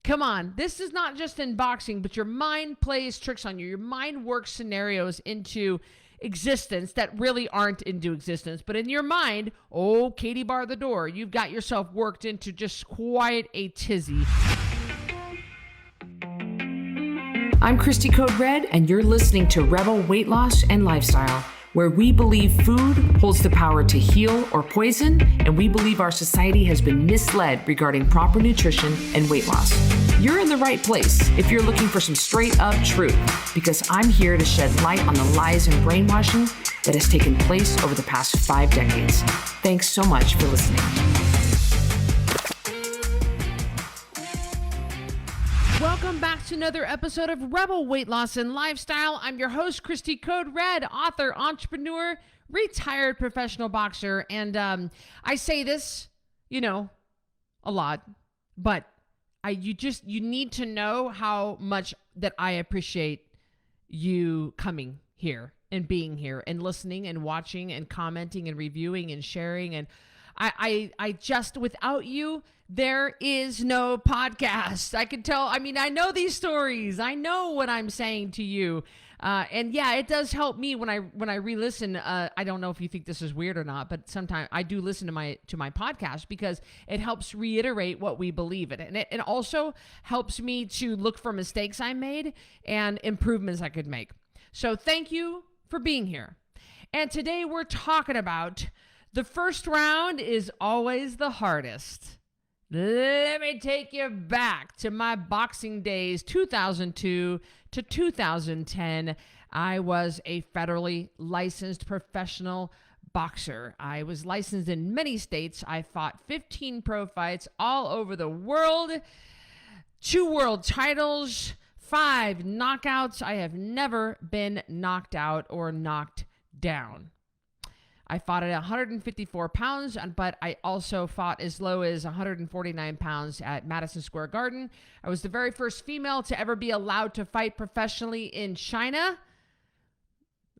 Come on. This is not just in boxing, but your mind plays tricks on you. Your mind works scenarios into existence that really aren't into existence. But in your mind, oh, Katie bar the door, you've got yourself worked into just quite a tizzy. I'm Cristy Code Red, and you're listening to Rebel Weight Loss and Lifestyle, where we believe food holds the power to heal or poison, and we believe our society has been misled regarding proper nutrition and weight loss. You're in the right place if you're looking for some straight up truth, because I'm here to shed light on the lies and brainwashing that has taken place over the past 5 decades. Thanks so much for listening. Welcome back to another episode of Rebel Weight Loss and Lifestyle. I'm your host, Cristy Code Red, author, entrepreneur, retired professional boxer. And I say this, a lot, but you need to know how much that I appreciate you coming here and being here and listening and watching and commenting and reviewing and sharing. And I just, without you, there is no podcast. I can tell. I mean, I know these stories. I know what I'm saying to you. And yeah, it does help me when I re-listen. I don't know if you think this is weird or not, but sometimes I do listen to my podcast because it helps reiterate what we believe in. And it also helps me to look for mistakes I made and improvements I could make. So thank you for being here. And today we're talking about the first round is always the hardest. Let me take you back to my boxing days, 2002 to 2010. I was a federally licensed professional boxer. I was licensed in many states. I fought 15 pro fights all over the world, 2 world titles, 5 knockouts. I have never been knocked out or knocked down. I fought at 154 pounds, but I also fought as low as 149 pounds at Madison Square Garden. I was the very first female to ever be allowed to fight professionally in China.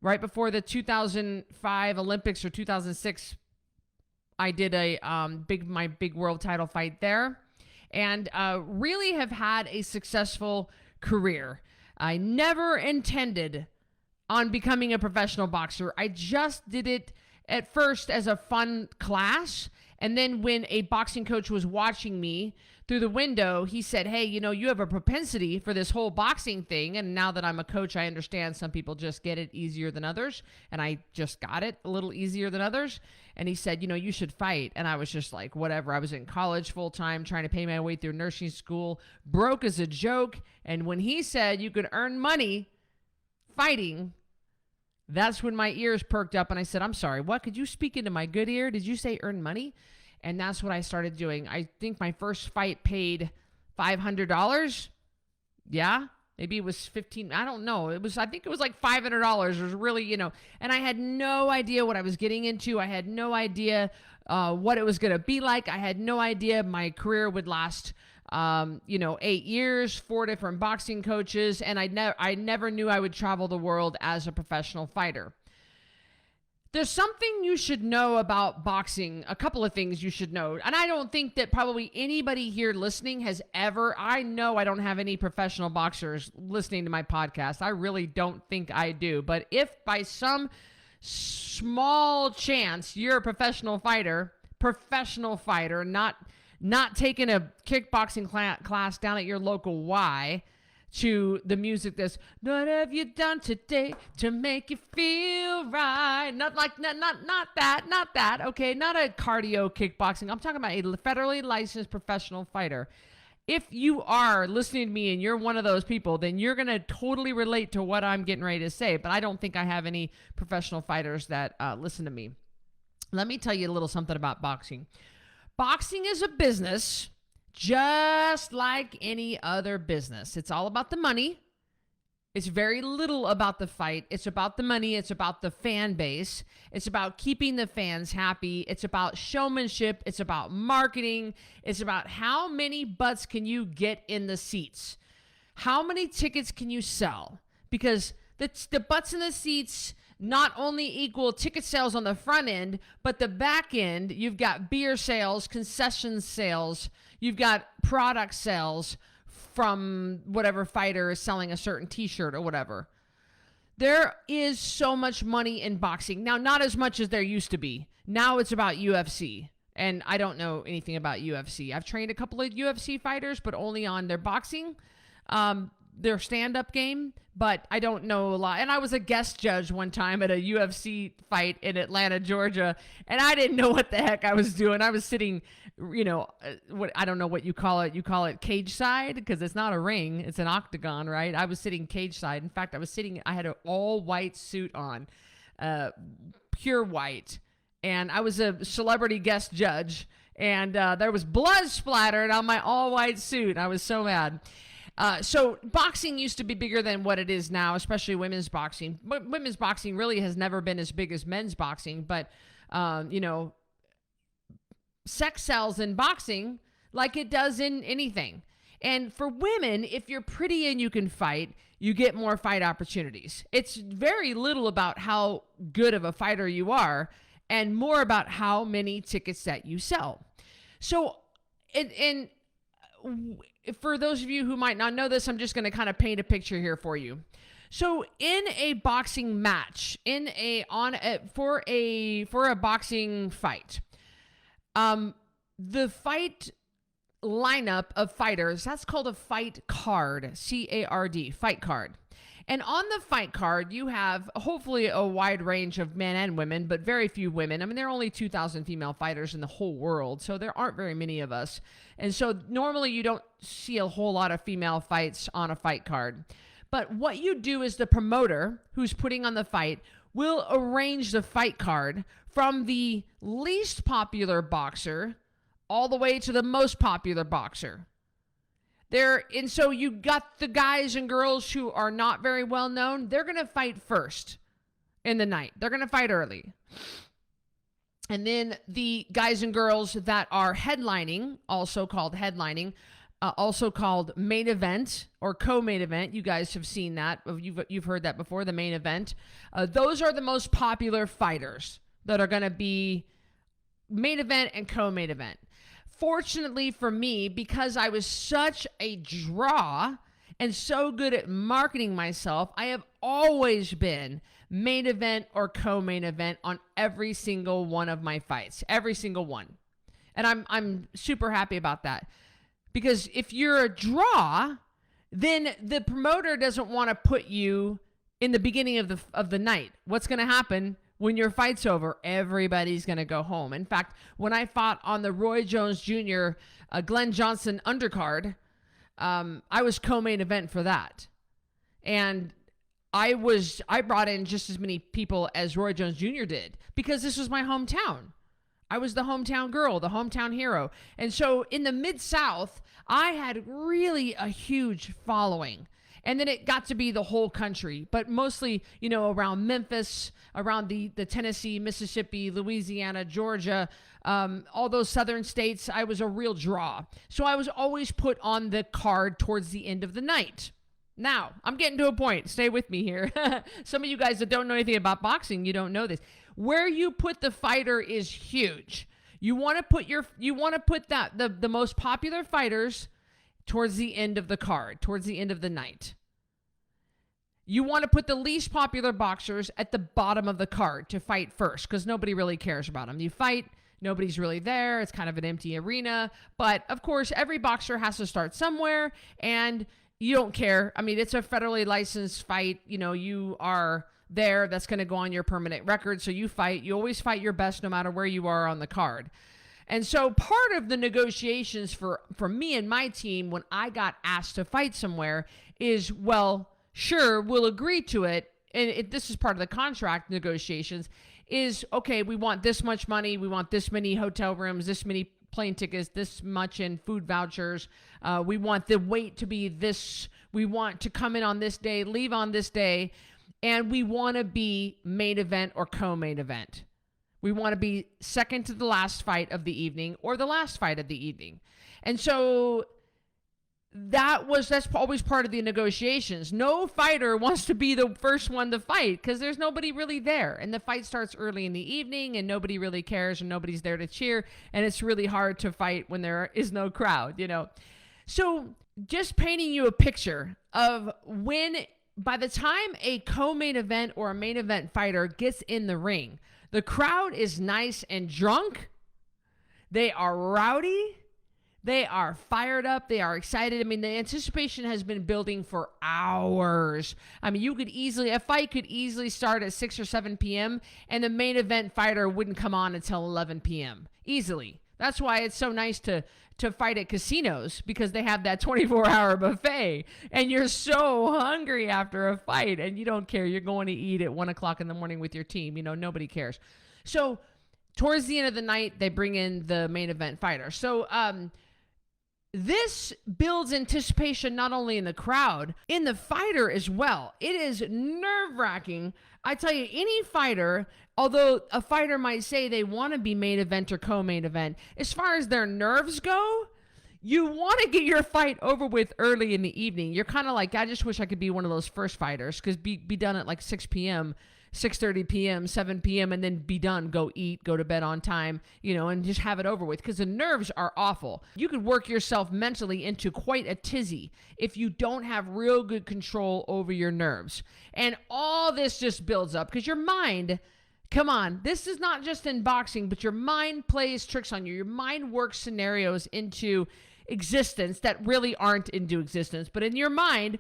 Right before the 2005 Olympics or 2006, I did my big world title fight there, and really have had a successful career. I never intended on becoming a professional boxer. I just did it at first as a fun class. And then when a boxing coach was watching me through the window, he said, hey, you have a propensity for this whole boxing thing. And now that I'm a coach, I understand some people just get it easier than others. And I just got it a little easier than others. And he said, you should fight. And I was just like, whatever. I was in college full time, trying to pay my way through nursing school, broke as a joke. And when he said you could earn money fighting, that's when my ears perked up and I said, I'm sorry, what? Could you speak into my good ear? Did you say earn money? And that's what I started doing. I think my first fight paid $500. Yeah, maybe it was 15. I don't know. I think it was like $500. It was really, and I had no idea what I was getting into. I had no idea what it was going to be like. I had no idea my career would last 8 years, 4 different boxing coaches, and I never knew I would travel the world as a professional fighter. There's something you should know about boxing, a couple of things you should know, and I don't think that probably anybody here listening has ever, I know I don't have any professional boxers listening to my podcast. I really don't think I do, but if by some small chance you're a professional fighter, not taking a kickboxing class down at your local Y to the music that's, what have you done today to make you feel right? Not that. Okay, not a cardio kickboxing. I'm talking about a federally licensed professional fighter. If you are listening to me and you're one of those people, then you're going to totally relate to what I'm getting ready to say. But I don't think I have any professional fighters that listen to me. Let me tell you a little something about boxing. Boxing is a business just like any other business. It's all about the money. It's very little about the fight. It's about the money. It's about the fan base. It's about keeping the fans happy. It's about showmanship. It's about marketing. It's about how many butts can you get in the seats? How many tickets can you sell? Because the butts in the seats not only equal ticket sales on the front end, but the back end, you've got beer sales, concession sales, you've got product sales, from whatever fighter is selling a certain t-shirt or whatever. There is so much money in boxing. Now, not as much as there used to be. Now it's about UFC. And I don't know anything about UFC. I've trained a couple of UFC fighters, but only on their boxing, their stand-up game. But I don't know a lot. And I was a guest judge one time at a UFC fight in Atlanta, Georgia. And I didn't know what the heck I was doing. I was sitting, I don't know what you call it. You call it cage side because it's not a ring. It's an octagon, right? I was sitting cage side. In fact, I had an all white suit on, pure white. And I was a celebrity guest judge. And there was blood splattered on my all white suit. I was so mad. So boxing used to be bigger than what it is now, especially women's boxing. But women's boxing really has never been as big as men's boxing. But, sex sells in boxing like it does in anything. And for women, if you're pretty and you can fight, you get more fight opportunities. It's very little about how good of a fighter you are and more about how many tickets that you sell. So, and for those of you who might not know this, I'm just going to kind of paint a picture here for you. So in a boxing match, for a boxing fight, the fight lineup of fighters, that's called a fight card, C-A-R-D, fight card. And on the fight card, you have hopefully a wide range of men and women, but very few women. I mean, there are only 2,000 female fighters in the whole world, so there aren't very many of us. And so normally you don't see a whole lot of female fights on a fight card. But what you do is the promoter who's putting on the fight will arrange the fight card from the least popular boxer all the way to the most popular boxer. And so you got the guys and girls who are not very well known. They're going to fight first in the night. They're going to fight early. And then the guys and girls that are headlining, also called main event or co-main event. You guys have seen that. You've heard that before, the main event. Those are the most popular fighters that are going to be main event and co-main event. Fortunately for me, because I was such a draw and so good at marketing myself, I have always been main event or co-main event on every single one of my fights, every single one. And I'm super happy about that. Because if you're a draw, then the promoter doesn't want to put you in the beginning of the night. What's going to happen? When your fight's over, everybody's going to go home. In fact, when I fought on the Roy Jones Jr. Glenn Johnson undercard, I was co-main event for that. And I brought in just as many people as Roy Jones Jr. did because this was my hometown. I was the hometown girl, the hometown hero. And so in the Mid-South, I had really a huge following. And then it got to be the whole country, but mostly, around Memphis, around the Tennessee, Mississippi, Louisiana, Georgia, all those southern states, I was a real draw. So I was always put on the card towards the end of the night. Now, I'm getting to a point. Stay with me here. Some of you guys that don't know anything about boxing, you don't know this. Where you put the fighter is huge. You want to put the most popular fighters towards the end of the card, towards the end of the night. You want to put the least popular boxers at the bottom of the card to fight first because nobody really cares about them. You fight, nobody's really there. It's kind of an empty arena. But, of course, every boxer has to start somewhere, and you don't care. I mean, it's a federally licensed fight. You are there. That's going to go on your permanent record. So you fight. You always fight your best no matter where you are on the card. And so part of the negotiations for me and my team when I got asked to fight somewhere is, well, sure, we'll agree to it. And this is part of the contract negotiations is, okay, we want this much money. We want this many hotel rooms, this many plane tickets, this much in food vouchers. We want the weight to be this. We want to come in on this day, leave on this day. And we want to be main event or co-main event. We want to be second to the last fight of the evening or the last fight of the evening. And so that's always part of the negotiations. No fighter wants to be the first one to fight because there's nobody really there. And the fight starts early in the evening and nobody really cares and nobody's there to cheer. And it's really hard to fight when there is no crowd, So just painting you a picture of when, by the time a co-main event or a main event fighter gets in the ring, the crowd is nice and drunk. They are rowdy. They are fired up. They are excited. I mean, the anticipation has been building for hours. I mean, a fight could easily start at 6 or 7 p.m. and the main event fighter wouldn't come on until 11 p.m. Easily. That's why it's so nice to fight at casinos, because they have that 24-hour buffet and you're so hungry after a fight and you don't care. You're going to eat at 1 o'clock in the morning with your team. Nobody cares. So towards the end of the night, they bring in the main event fighter. So, this builds anticipation not only in the crowd, in the fighter as well. It is nerve-wracking. I tell you, any fighter, although a fighter might say they want to be main event or co-main event, as far as their nerves go, you want to get your fight over with early in the evening. You're kind of like, I just wish I could be one of those first fighters, because be done at like 6 p.m., 6:30 p.m., 7 p.m., and then be done, go eat, go to bed on time, and just have it over with, because the nerves are awful. You could work yourself mentally into quite a tizzy if you don't have real good control over your nerves. And all this just builds up because your mind, come on, this is not just in boxing, but your mind plays tricks on you. Your mind works scenarios into existence that really aren't into existence, but in your mind,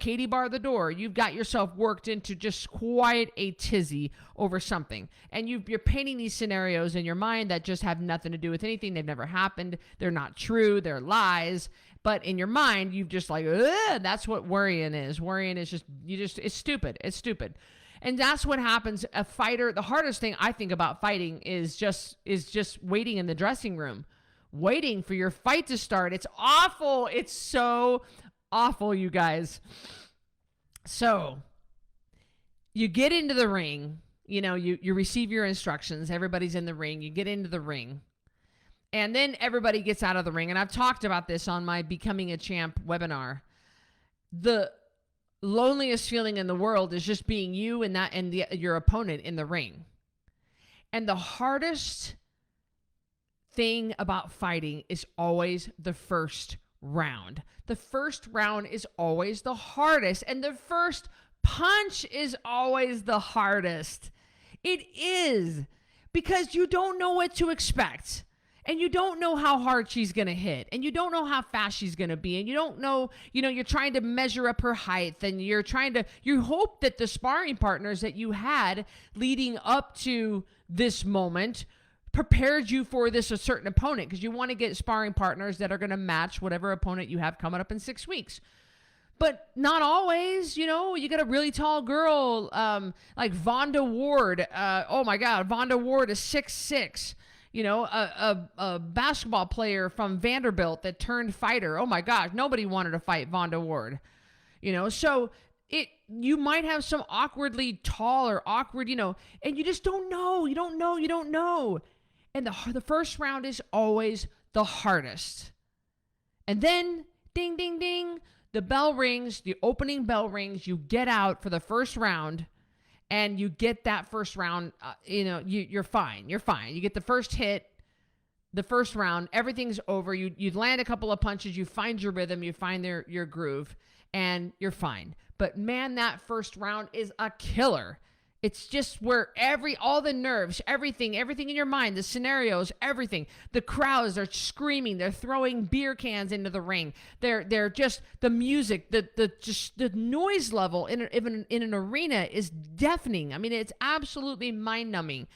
Katie bar the door, you've got yourself worked into just quite a tizzy over something, and you're painting these scenarios in your mind that just have nothing to do with anything. They've never happened. They're not true. They're lies. But in your mind, you've just like, that's what worrying is. Worrying is it's stupid. It's stupid. And that's what happens. A fighter, the hardest thing I think about fighting is just waiting in the dressing room, waiting for your fight to start. It's awful. It's so awful, you guys. So you get into the ring, you receive your instructions. Everybody's in the ring. You get into the ring. And then everybody gets out of the ring. And I've talked about this on my Becoming a Champ webinar. The loneliest feeling in the world is just being you and your opponent in the ring. And the hardest thing about fighting is always the first round. The first round is always the hardest, and the first punch is always the hardest. It is, because you don't know what to expect, and you don't know how hard she's going to hit, and you don't know how fast she's going to be, and you don't know, you're trying to measure up her height, and you hope that the sparring partners that you had leading up to this moment prepared you for a certain opponent, because you want to get sparring partners that are going to match whatever opponent you have coming up in 6 weeks. But not always. You got a really tall girl like Vonda Ward. Oh my God, Vonda Ward is 6'6". A basketball player from Vanderbilt that turned fighter. Oh my gosh, nobody wanted to fight Vonda Ward. So you might have some awkwardly tall or awkward, and you just don't know. You don't know. And the first round is always the hardest. And then, ding, ding, ding, the bell rings, the opening bell rings, you get out for the first round, and you get that first round, you're fine. You're fine. You get the first hit, the first round, everything's over. You land a couple of punches, you find your rhythm, you find your groove, and you're fine. But man, that first round is a killer. It's just where all the nerves, everything in your mind, the scenarios, everything, the crowds are screaming, they're throwing beer cans into the ring. They're just, the music, the noise level in an arena is deafening. I mean, it's absolutely mind numbing.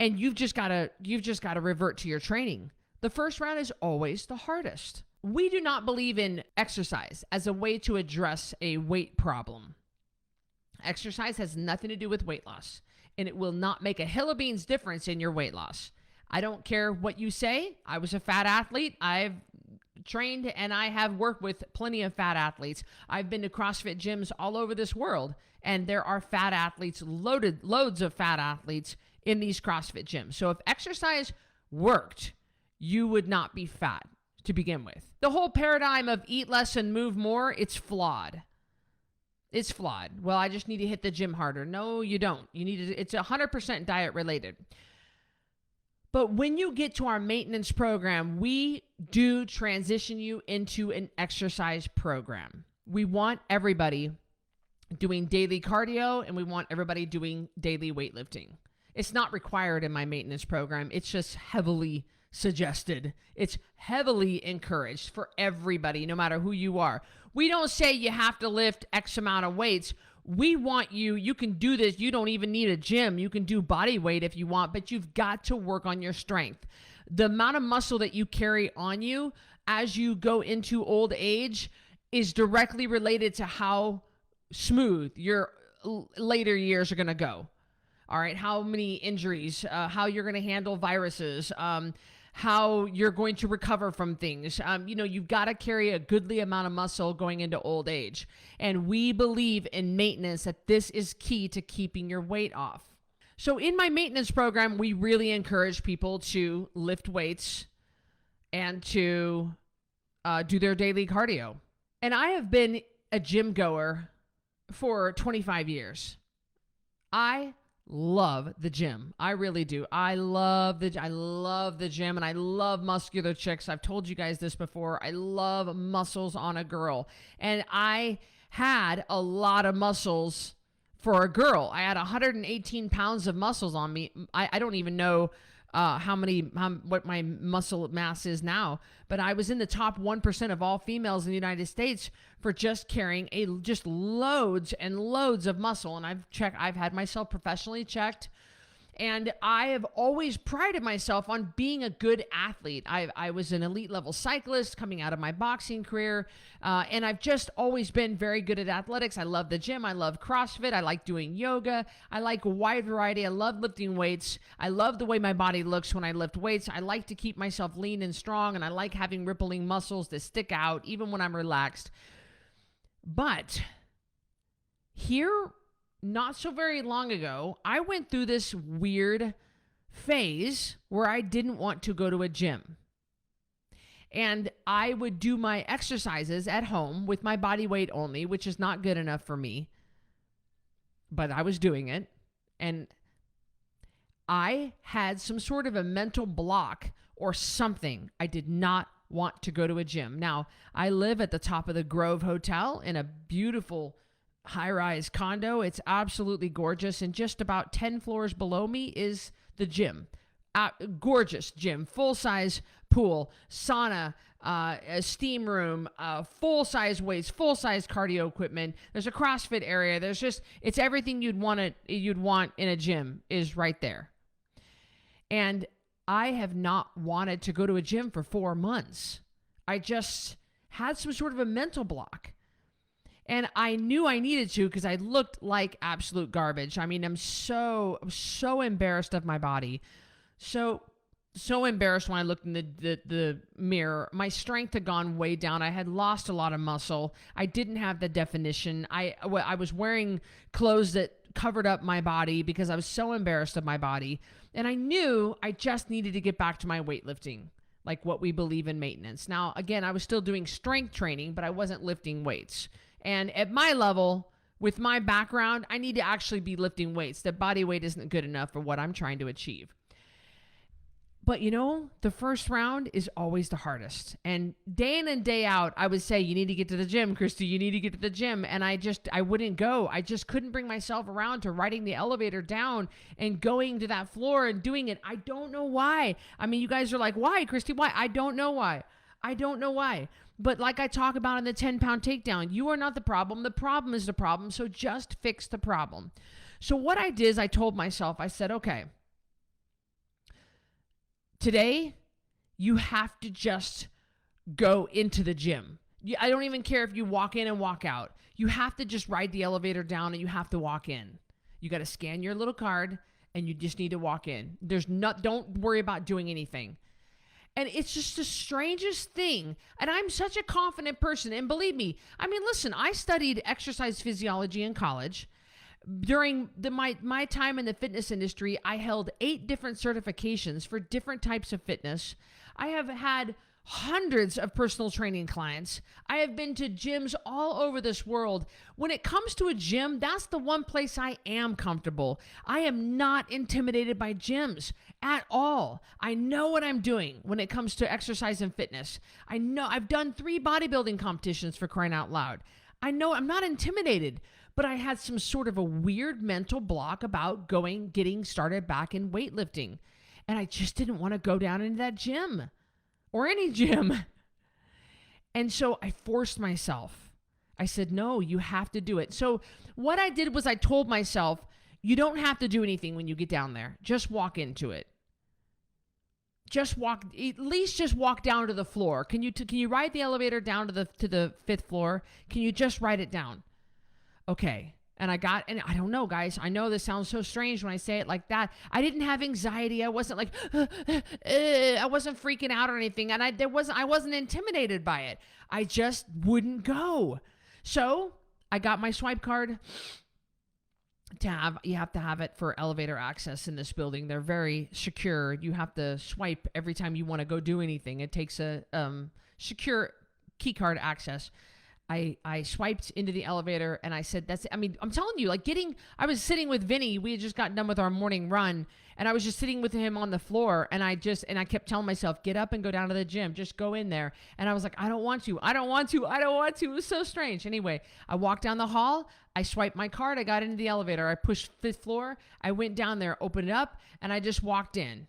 And you've just got to revert to your training. The first round is always the hardest. We do not believe in exercise as a way to address a weight problem. Exercise has nothing to do with weight loss, and it will not make a hill of beans difference in your weight loss. I don't care what you say. I was a fat athlete. I've trained and I have worked with plenty of fat athletes. I've been to CrossFit gyms all over this world, and there are fat athletes, loads of fat athletes in these CrossFit gyms. So if exercise worked, you would not be fat to begin with. The whole paradigm of eat less and move more, it's flawed. It's flawed. Well, I just need to hit the gym harder. No, you don't. It's 100% diet related. But when you get to our maintenance program, we do transition you into an exercise program. We want everybody doing daily cardio, and we want everybody doing daily weightlifting. It's not required in my maintenance program. It's just heavily suggested. It's heavily encouraged for everybody, no matter who you are. We don't say you have to lift X amount of weights. We want you can do this. You don't even need a gym. You can do body weight if you want, but you've got to work on your strength. The amount of muscle that you carry on you as you go into old age is directly related to how smooth your later years are going to go. All right. How many injuries, how you're going to handle viruses, how you're going to recover from things. You've got to carry a goodly amount of muscle going into old age. And we believe in maintenance that this is key to keeping your weight off. So in my maintenance program, we really encourage people to lift weights and to do their daily cardio. And I have been a gym goer for 25 years. I love the gym. I really do. I love the gym, and I love muscular chicks. I've told you guys this before. I love muscles on a girl. And I had a lot of muscles for a girl. I had 118 pounds of muscles on me. I don't even know what my muscle mass is now, but I was in the top 1% of all females in the United States for just carrying just loads and loads of muscle. And I've had myself professionally checked, and I have always prided myself on being a good athlete. I was an elite level cyclist coming out of my boxing career, and I've just always been very good at athletics. I love the gym. I love CrossFit. I like doing yoga. I like a wide variety. I love lifting weights. I love the way my body looks when I lift weights. I like to keep myself lean and strong, and I like having rippling muscles that stick out even when I'm relaxed. But here, not so very long ago, I went through this weird phase where I didn't want to go to a gym. And I would do my exercises at home with my body weight only, which is not good enough for me. But I was doing it. And I had some sort of a mental block or something. I did not want to go to a gym. Now, I live at the top of the Grove Hotel in a beautiful high-rise condo. It's absolutely gorgeous, and just about 10 floors below me is the gym. Gorgeous gym, full-size pool, sauna, a steam room, full-size weights, full-size cardio equipment. There's a CrossFit area. It's everything you'd want in a gym is right there. And I have not wanted to go to a gym for 4 months. I just had some sort of a mental block. And I knew I needed to because I looked like absolute garbage. I mean, I'm so embarrassed of my body. So embarrassed when I looked in the mirror. My strength had gone way down. I had lost a lot of muscle. I didn't have the definition. I was wearing clothes that covered up my body because I was so embarrassed of my body. And I knew I just needed to get back to my weightlifting, like what we believe in maintenance. Now, again, I was still doing strength training, but I wasn't lifting weights. And at my level, with my background, I need to actually be lifting weights. That body weight isn't good enough for what I'm trying to achieve. But the first round is always the hardest. And day in and day out, I would say, you need to get to the gym, Cristy, you need to get to the gym. And I wouldn't go. I just couldn't bring myself around to riding the elevator down and going to that floor and doing it. I don't know why. I mean, you guys are like, why, Cristy, why? I don't know why. But like I talk about in the 10-pound takedown, you are not the problem. The problem is the problem. So just fix the problem. So what I did is I told myself, I said, okay, today you have to just go into the gym. I don't even care if you walk in and walk out. You have to just ride the elevator down and you have to walk in. You got to scan your little card and you just need to walk in. Don't worry about doing anything. And it's just the strangest thing. And I'm such a confident person. And believe me, I mean, listen, I studied exercise physiology in college. During my time in the fitness industry, I held 8 different certifications for different types of fitness. I have had hundreds of personal training clients. I have been to gyms all over this world. When it comes to a gym, that's the one place I am comfortable. I am not intimidated by gyms at all. I know what I'm doing when it comes to exercise and fitness. I know I've done 3 bodybuilding competitions, for crying out loud. I know I'm not intimidated, but I had some sort of a weird mental block about getting started back in weightlifting. And I just didn't want to go down into that gym. Or any gym. And so I forced myself. I said, no, you have to do it. So what I did was I told myself, you don't have to do anything when you get down there. Just walk into it. At least just walk down to the floor. Can you ride the elevator down to the 5th floor? Can you just ride it down? Okay. And I don't know, guys. I know this sounds so strange when I say it like that. I didn't have anxiety. I wasn't like, I wasn't freaking out or anything. And I wasn't intimidated by it. I just wouldn't go. So I got my swipe card. You have to have it for elevator access in this building. They're very secure. You have to swipe every time you want to go do anything. It takes a secure key card access. I swiped into the elevator and I said, I'm telling you, I was sitting with Vinny. We had just gotten done with our morning run and I was just sitting with him on the floor and I kept telling myself, get up and go down to the gym. Just go in there. And I was like, I don't want to. It was so strange. Anyway, I walked down the hall. I swiped my card. I got into the elevator. I pushed 5th floor. I went down there, opened it up, and I just walked in.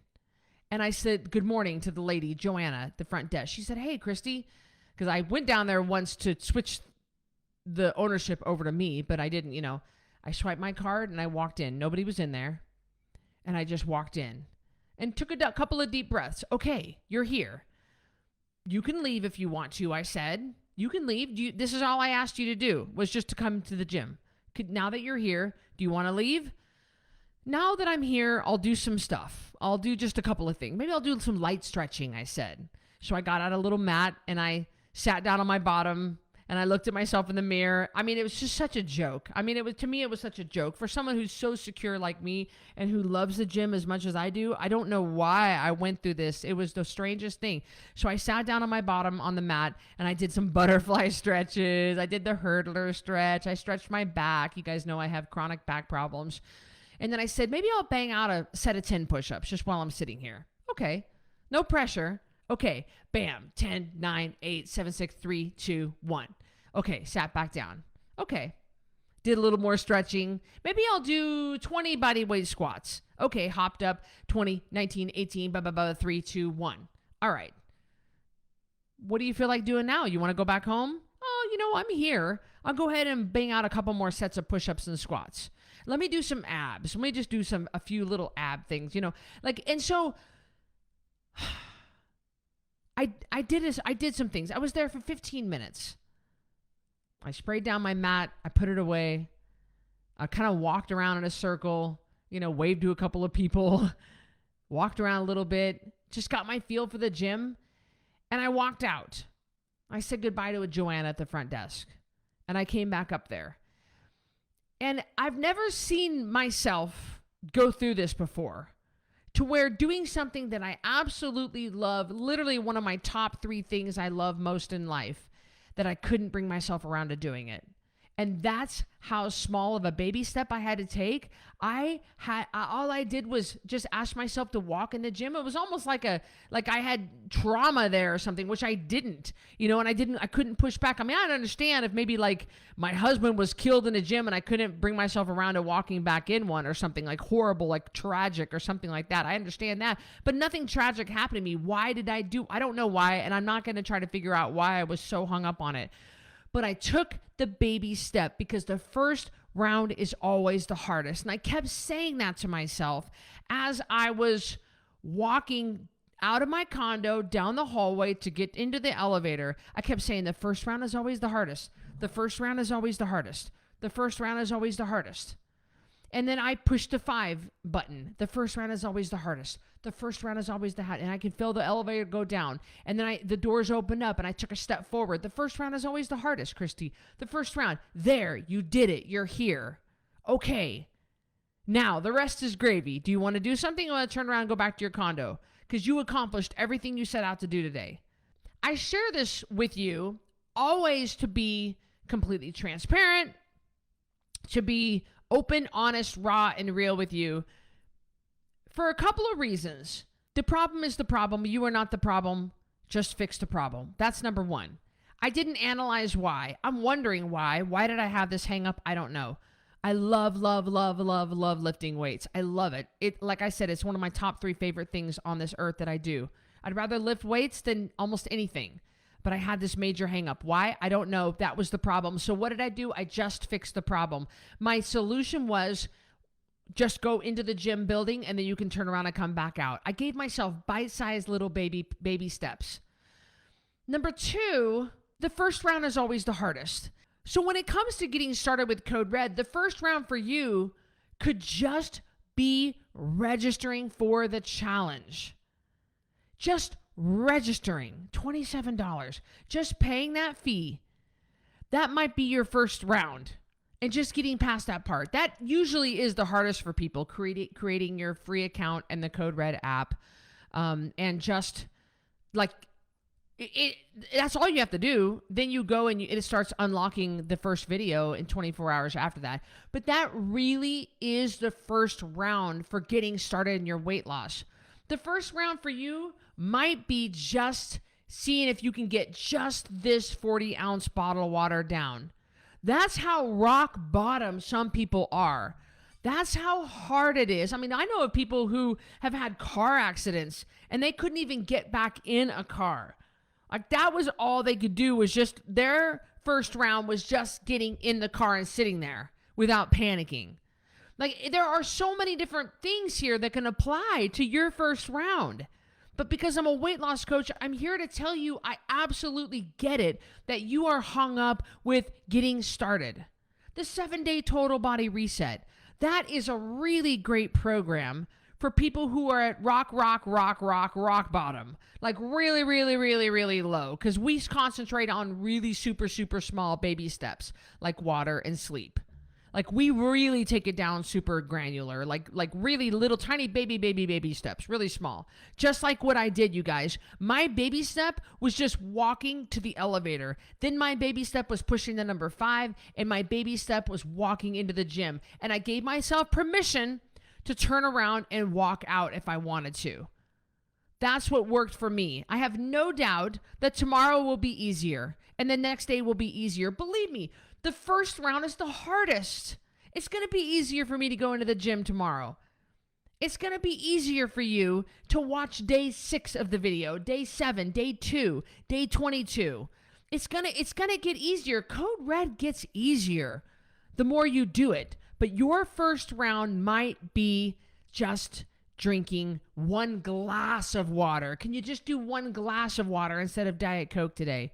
And I said, good morning to the lady, Joanna, at the front desk. She said, hey, Cristy. Because I went down there once to switch the ownership over to me, but I didn't, I swiped my card and I walked in. Nobody was in there. And I just walked in and took a couple of deep breaths. Okay, you're here. You can leave if you want to, I said. You can leave. This is all I asked you to do, was just to come to the gym. Now that you're here, do you want to leave? Now that I'm here, I'll do some stuff. I'll do just a couple of things. Maybe I'll do some light stretching, I said. So I got out a little mat and I sat down on my bottom and I looked at myself in the mirror. I mean, it was just such a joke. To me, it was such a joke. For someone who's so secure like me and who loves the gym as much as I do, I don't know why I went through this. It was the strangest thing. So I sat down on my bottom on the mat and I did some butterfly stretches. I did the hurdler stretch. I stretched my back. You guys know I have chronic back problems. And then I said, maybe I'll bang out a set of 10 push-ups just while I'm sitting here. Okay. No pressure. Okay, bam, 10, 9, 8, 7, 6, 3, 2, 1. Okay, sat back down. Okay, did a little more stretching. Maybe I'll do 20 body weight squats. Okay, hopped up, 20, 19, 18, 3, 2, 1. All right. What do you feel like doing now? You want to go back home? Oh, I'm here. I'll go ahead and bang out a couple more sets of push-ups and squats. Let me do some abs. Let me just do a few little ab things, and so I did some things. I was there for 15 minutes. I sprayed down my mat. I put it away. I kind of walked around in a circle, waved to a couple of people, walked around a little bit, just got my feel for the gym. And I walked out. I said goodbye to a Joanna at the front desk. And I came back up there. And I've never seen myself go through this before. To where doing something that I absolutely love, literally one of my top 3 things I love most in life, that I couldn't bring myself around to doing it. And that's how small of a baby step I had to take. All I did was just ask myself to walk in the gym. It was almost like I had trauma there or something, which I didn't, and I couldn't push back. I mean, I'd understand if maybe like my husband was killed in a gym and I couldn't bring myself around to walking back in one or something like horrible, like tragic or something like that. I understand that, but nothing tragic happened to me. Why did I don't know why. And I'm not going to try to figure out why I was so hung up on it. But I took the baby step because the first round is always the hardest. And I kept saying that to myself as I was walking out of my condo down the hallway to get into the elevator. I kept saying the first round is always the hardest. The first round is always the hardest. The first round is always the hardest. And then I pushed the 5 button. The first round is always the hardest. The first round is always the hardest. And I could feel the elevator go down. And then the doors opened up and I took a step forward. The first round is always the hardest, Cristy. The first round. There, you did it. You're here. Okay. Now, the rest is gravy. Do you want to do something or want to turn around and go back to your condo? Because you accomplished everything you set out to do today. I share this with you always to be completely transparent, to be open, honest, raw, and real with you for a couple of reasons. The problem is the problem. You are not the problem. Just fix the problem. That's number one. I didn't analyze why. I'm wondering why. Why did I have this hang up? I don't know. I love lifting weights. I love it. Like I said, it's one of my top 3 favorite things on this earth that I do. I'd rather lift weights than almost anything. But I had this major hang up. Why? I don't know. That was the problem. So what did I do? I just fixed the problem. My solution was just go into the gym building and then you can turn around and come back out. I gave myself bite-sized little baby steps. Number 2, the first round is always the hardest. So when it comes to getting started with Code Red, the first round for you could just be registering for the challenge. Just registering, $27, just paying that fee. That might be your first round. And just getting past that part. That usually is the hardest for people, creating your free account and the Code Red app. And just like, that's all you have to do. Then you go and it starts unlocking the first video in 24 hours after that. But that really is the first round for getting started in your weight loss. The first round for you might be just seeing if you can get just this 40-ounce bottle of water down. That's how rock bottom some people are. That's how hard it is. I mean, I know of people who have had car accidents and they couldn't even get back in a car. Like that was all they could do, was just their first round was just getting in the car and sitting there without panicking. Like there are so many different things here that can apply to your first round. But because I'm a weight loss coach, I'm here to tell you I absolutely get it that you are hung up with getting started. The 7-day total body reset. That is a really great program for people who are at rock bottom. Like really low. Because we concentrate on really super small baby steps like water and sleep. Like we really take it down super granular, like really little tiny baby steps, really small. Just like what I did, you guys. My baby step was just walking to the elevator. Then my baby step was pushing the number 5, and my baby step was walking into the gym. And I gave myself permission to turn around and walk out if I wanted to. That's what worked for me. I have no doubt that tomorrow will be easier and the next day will be easier. Believe me, the first round is the hardest. It's going to be easier for me to go into the gym tomorrow. It's going to be easier for you to watch day 6 of the video, day 7, day 2, day 22. It's going to get easier. Code Red gets easier the more you do it. But your first round might be just drinking 1 glass of water. Can you just do 1 glass of water instead of Diet Coke today?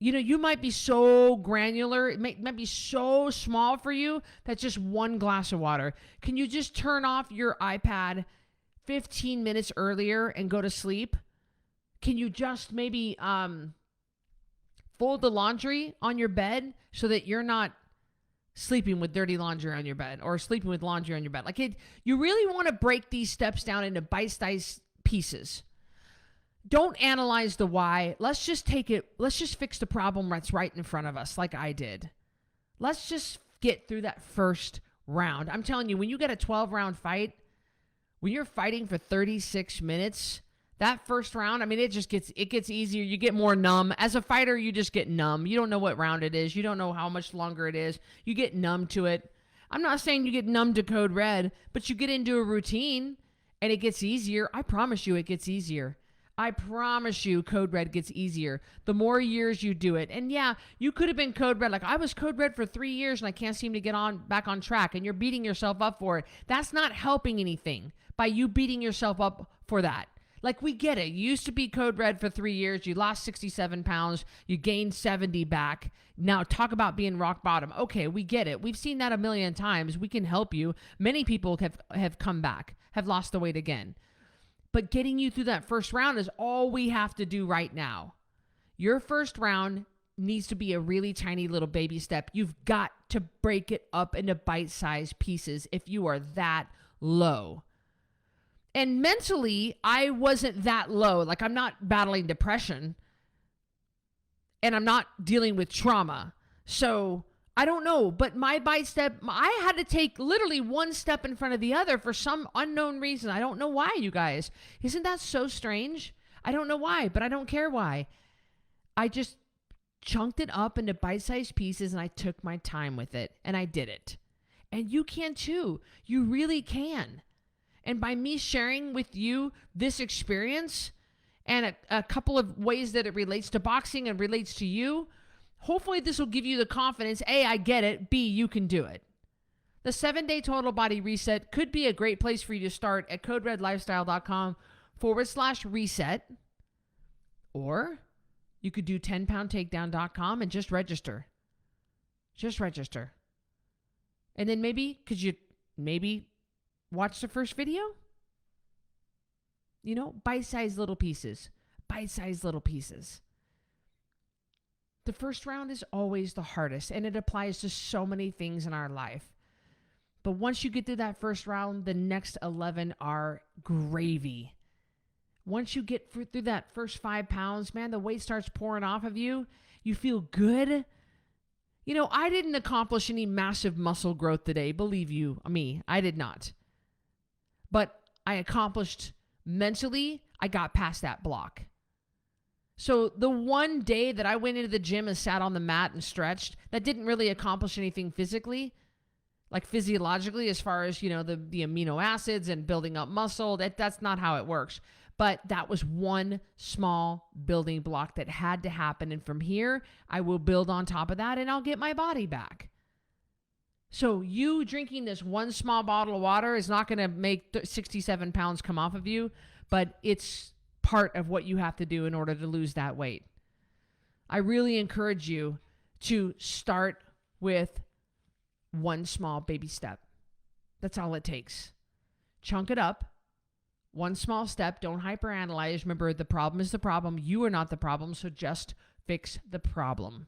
You know, you might be so granular, it might be so small for you that just 1 glass of water. Can you just turn off your iPad 15 minutes earlier and go to sleep? Can you just maybe fold the laundry on your bed so that you're not sleeping with dirty laundry on your bed or sleeping with laundry on your bed? Like you really want to break these steps down into bite-sized pieces. Don't analyze the why. Let's just take it. Let's just fix the problem that's right in front of us like I did. Let's just get through that first round. I'm telling you, when you get a 12-round fight, when you're fighting for 36 minutes, that first round, I mean, it gets easier. You get more numb. As a fighter, you just get numb. You don't know what round it is. You don't know how much longer it is. You get numb to it. I'm not saying you get numb to Code Red, but you get into a routine and it gets easier. I promise you it gets easier. I promise you Code Red gets easier the more years you do it. And yeah, you could have been Code Red. Like I was Code Red for 3 years and I can't seem to get back on track, and you're beating yourself up for it. That's not helping anything by you beating yourself up for that. Like we get it. You used to be Code Red for 3 years. You lost 67 pounds. You gained 70 back. Now talk about being rock bottom. Okay, we get it. We've seen that a million times. We can help you. Many people have come back, have lost the weight again. But getting you through that first round is all we have to do right now. Your first round needs to be a really tiny little baby step. You've got to break it up into bite-sized pieces if you are that low. And mentally, I wasn't that low. Like, I'm not battling depression and I'm not dealing with trauma. So I don't know, but my bite step, I had to take literally one step in front of the other for some unknown reason. I don't know why, you guys. Isn't that so strange? I don't know why, but I don't care why. I just chunked it up into bite-sized pieces and I took my time with it and I did it. And you can too. You really can. And by me sharing with you this experience and a couple of ways that it relates to boxing and relates to you, hopefully this will give you the confidence, A, I get it, B, you can do it. The 7-day total body reset could be a great place for you to start at coderedlifestyle.com/reset. Or you could do 10poundtakedown.com and just register. Just register. And then could you watch the first video? You know, bite-sized little pieces. Bite-sized little pieces. The first round is always the hardest, and it applies to so many things in our life. But once you get through that first round, the next 11 are gravy. Once you get through that first 5 pounds, man, the weight starts pouring off of you. You feel good. You know, I didn't accomplish any massive muscle growth today, believe you me. I did not. But I accomplished mentally, I got past that block. So the one day that I went into the gym and sat on the mat and stretched, that didn't really accomplish anything physically, like physiologically, as far as, you know, the amino acids and building up muscle. That's not how it works. But that was one small building block that had to happen. And from here, I will build on top of that and I'll get my body back. So you drinking this one small bottle of water is not going to make 67 pounds come off of you, but it's part of what you have to do in order to lose that weight. I really encourage you to start with one small baby step. That's all it takes. Chunk it up. One small step. Don't hyperanalyze. Remember, the problem is the problem. You are not the problem, so just fix the problem.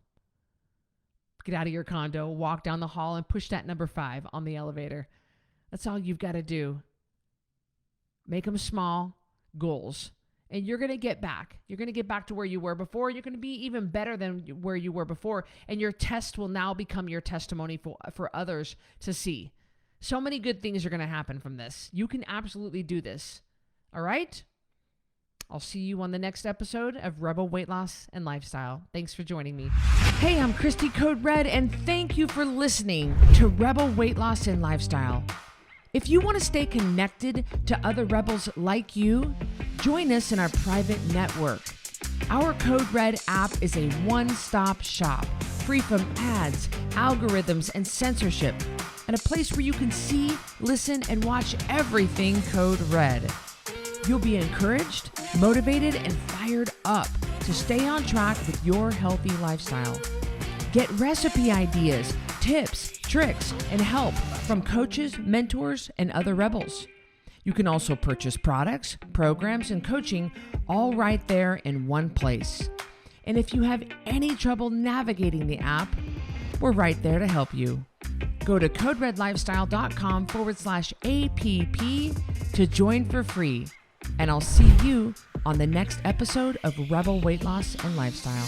Get out of your condo, walk down the hall, and push that number 5 on the elevator. That's all you've got to do. Make them small goals. And you're going to get back. You're going to get back to where you were before. You're going to be even better than where you were before. And your test will now become your testimony for others to see. So many good things are going to happen from this. You can absolutely do this. All right? I'll see you on the next episode of Rebel Weight Loss and Lifestyle. Thanks for joining me. Hey, I'm Cristy Code Red, and thank you for listening to Rebel Weight Loss and Lifestyle. If you want to stay connected to other rebels like you, join us in our private network. Our Code Red app is a one-stop shop, free from ads, algorithms, and censorship, and a place where you can see, listen, and watch everything Code Red. You'll be encouraged, motivated, and fired up to stay on track with your healthy lifestyle. Get recipe ideas, tips, tricks, and help from coaches, mentors, and other rebels. You can also purchase products, programs, and coaching all right there in one place. And if you have any trouble navigating the app, we're right there to help you. Go to coderedlifestyle.com/APP to join for free. And I'll see you on the next episode of Rebel Weight Loss and Lifestyle.